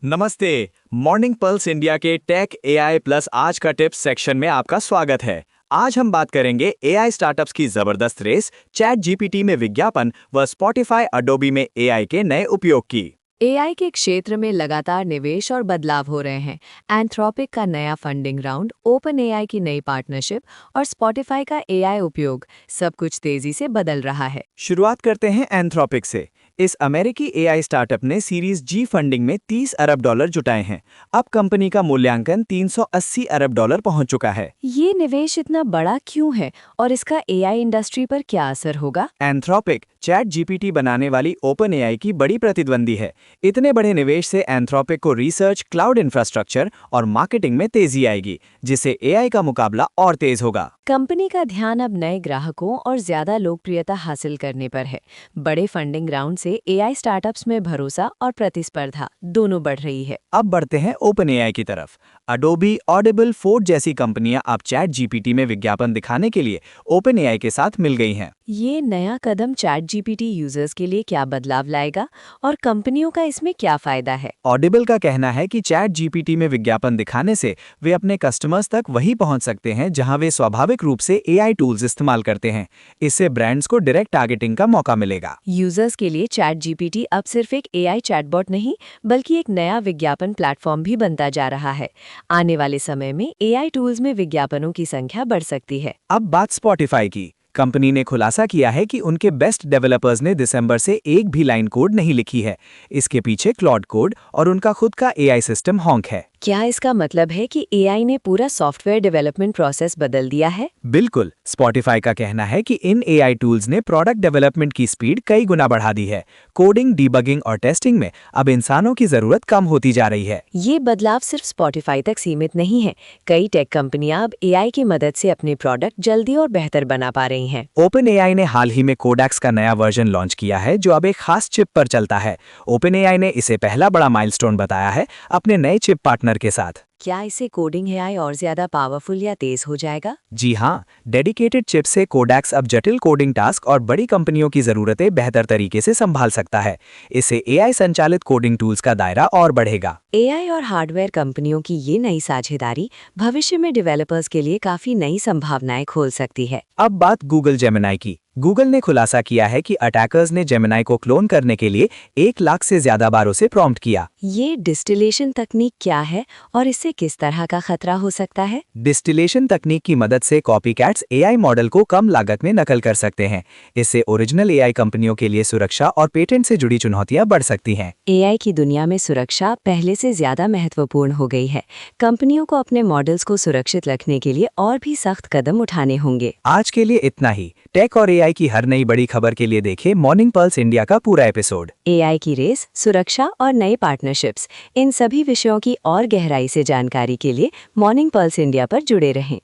नमस्ते। Morning pulse India के take AI plus आज का टिप्स सेक्शन में आपका स्वागत है। आज हम बात करेंगे एआई स्टार्टअप्स की जबरदस्त रेस, चैट जीपीटी में विज्ञापन व स्पॉटिफाई अडोबी में एआई के नए उपयोग की। एआई के क्षेत्र में लगातार निवेश और बदलाव हो रहे हैं। एंथ्रोपिक का नया फंडिंग राउंड, ओपन एआई की नई पार्टनरशिप और स्पॉटिफाई का एआई उपयोग, सब कुछ तेजी से बदल रहा है। शुरुआत करते हैं एंथ्रोपिक से। इस अमेरिकी एआई स्टार्टअप ने सीरीज जी फंडिंग में $30 अरब जुटाए हैं। अब कंपनी का मूल्यांकन $380 अरब पहुंच चुका है। ये निवेश इतना बड़ा क्यों है और इसका एआई इंडस्ट्री पर क्या असर होगा? एंथ्रोपिक चैट जीपीटी बनाने वाली ओपन एआई की बड़ी प्रतिद्वंदी है। इतने बड़े निवेश से एंथ्रोपिक को रिसर्च, क्लाउड इंफ्रास्ट्रक्चर और मार्केटिंग में तेजी आएगी, जिससे एआई का मुकाबला और तेज होगा। कंपनी का ध्यान अब नए ग्राहकों और ज्यादा लोकप्रियता हासिल करने पर है। बड़े फंडिंग राउंड से एआई स्टार्टअप्स में भरोसा और प्रतिस्पर्धा दोनों बढ़ रही है। अब बढ़ते हैं ओपन एआई की तरफ। अडोबी, ऑडिबल, फोर्ड जैसी कंपनियां अब चैट जीपीटी में विज्ञापन दिखाने के लिए ओपन एआई के साथ मिल गई हैं। ये नया कदम चैट जीपीटी यूजर्स के लिए क्या बदलाव लाएगा और कंपनियों का इसमें क्या फायदा है? ऑडिबल का कहना है कि चैट जीपीटी में विज्ञापन दिखाने से वे अपने कस्टमर्स तक वही पहुंच सकते हैं जहां वे स्वाभाविक रूप से एआई टूल्स इस्तेमाल करते हैं। इससे ब्रांड्स को डायरेक्ट टारगेटिंग का मौका मिलेगा। यूजर्स के लिए चैट जीपीटी अब सिर्फ एक एआई चैटबॉट नहीं, बल्कि एक नया विज्ञापन प्लेटफॉर्म भी बनता जा रहा है। आने वाले समय में एआई टूल्स में विज्ञापनों की संख्या बढ़ सकती है। अब बात स्पॉटिफाई की। कंपनी ने खुलासा किया है कि उनके बेस्ट डेवलपर्स ने दिसंबर से एक भी लाइन कोड नहीं लिखी है। इसके पीछे क्लॉड कोड और उनका खुद का एआई सिस्टम हॉन्क है। क्या इसका मतलब है कि एआई ने पूरा सॉफ्टवेयर डेवलपमेंट प्रोसेस बदल दिया है? बिल्कुल। स्पॉटिफाई का कहना है कि इन एआई टूल्स ने प्रोडक्ट डेवलपमेंट की स्पीड कई गुना बढ़ा दी है। कोडिंग, डीबगिंग और टेस्टिंग में अब इंसानों की जरूरत कम होती जा रही है। ये बदलाव सिर्फ स्पॉटिफाई तक सीमित नहीं है। कई टेक कंपनियां अब एआई की मदद से अपने प्रोडक्ट जल्दी और बेहतर बना पा रही हैं। ओपन एआई ने हाल ही में कोडैक्स का नया वर्जन लॉन्च किया है, जो अब एक खास चिप पर चलता है। ओपन एआई ने इसे पहला बड़ा माइलस्टोन बताया है अपने नए चिप पार्टनर के साथ। क्या इससे कोडिंग एआई और ज्यादा पावरफुल या तेज हो जाएगा? जी हाँ, डेडिकेटेड चिप से कोडैक्स अब जटिल कोडिंग टास्क और बड़ी कंपनियों की जरूरतें बेहतर तरीके से संभाल सकता है। इससे एआई संचालित कोडिंग टूल्स का दायरा और बढ़ेगा। एआई और हार्डवेयर कंपनियों की ये नई साझेदारी भविष्य में डेवलपर्स के लिए काफी नई संभावनाएं खोल सकती है। अब बात गूगल जेमिनाई की। गूगल ने खुलासा किया है कि अटैकर्स ने जेमिनाई को क्लोन करने के लिए 1 लाख से ज्यादा बार उसे प्रॉम्प्ट किया। ये डिस्टिलेशन तकनीक क्या है और इससे किस तरह का खतरा हो सकता है? डिस्टिलेशन तकनीक की मदद से कॉपीकैट्स एआई मॉडल को कम लागत में नकल कर सकते हैं। इससे ओरिजिनल एआई कंपनियों के लिए सुरक्षा और पेटेंट से जुड़ी चुनौतियां बढ़ सकती हैं। एआई की दुनिया में सुरक्षा पहले से ज्यादा महत्वपूर्ण हो गई है। कंपनियों को अपने मॉडल्स को सुरक्षित रखने के लिए और भी सख्त कदम उठाने होंगे। आज के लिए इतना ही। टेक और एआई की हर नई बड़ी खबर के लिए देखें मॉर्निंग पल्स इंडिया का पूरा एपिसोड। एआई की रेस, सुरक्षा और नए पार्टनरशिप्स, इन सभी विषयों की और गहराई से जानकारी के लिए मॉर्निंग पल्स इंडिया पर जुड़े रहें।